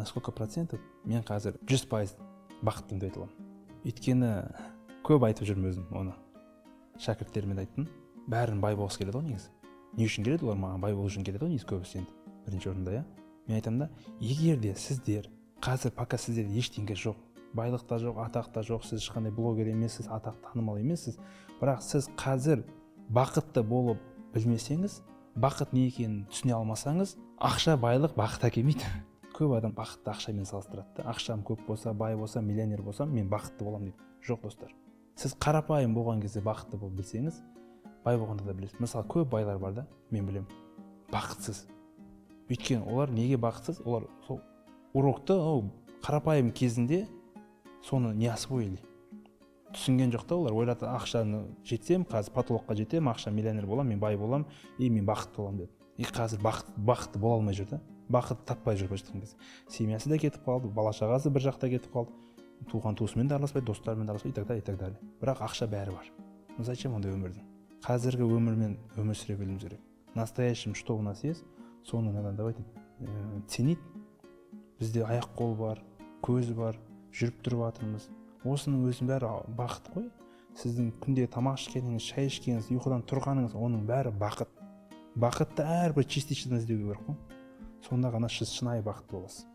на сколько процентов мен қазір 100% бақыттымын деп айта аламын. Өйткені көп айтып жүрмін өзім оны. Шәкірттеріме де айттым. Бәрін бай болғысы келеді ғой негізі. Не үшін келеді олар? Маған бай болу үшін келеді ғой негізі көбісі енді. Бірінші орында, иә. Мен айтамын да, егер де сіздер қазір пока сіздерде ештеңе жоқ, байлық та жоқ, атақ та жоқ, сіз ешқандай блогер емессіз, атақ танымал емессіз, бірақ сіз қазір бақытты болып білмесеңіз, бақыт не екенін түсіне алмасаңыз, ақша, байлық бақыт әкелмейді. Көп адам бақытты ақшамен салыстырады да. Ақшам көп болса, бай болса, миллионер болсам, мен бақытты боламын дейді. Жоқ, достар. Сіз қарапайым болған кезде бақытты болып білсеңіз, бай болғанда да білесіз. Мысалы, көп байлар бар да, мен білемін, бақытсыз. Өйткені олар неге бақытсыз? Олар сол урокты қарапайым кезінде соны не освоили. Түсінген жоқ та, олар ойлады, ақшаны жетсем, қазір потолокқа жетем, ақша миллионер болам, мен бай болам, мен бақытты болам деді. И қазір бақытты бола алмай жүр да. Бақыт таппай жүр былайша айтқан кезде. Семьясы да кетіп қалды, бала-шағасы бір жақта кетіп қалды. Туған туысымен де араласпайды, достарымен де араласпайды, и так далее. Бірақ ақша бәрі бар. Зачем ондай өмірді? Қазіргі өмірмен өмір сүре білуіміз керек. Настоящим, что у нас есть, соны надо давайте ценить. Бізде аяқ-қол бар, көз бар, жүріп тұрып жатырмыз. Осының өзінің бәрі бақыт қой. Сіздің күнде тамақ ішкеніңіз, шай ішкеніңіз, ұйқыдан тұрғаныңыз, оның бәрі бақыт. Бақытты әрбір частичаны іздеуге керек қой. Сонда ғана сіз шынайы бақытты боласыз.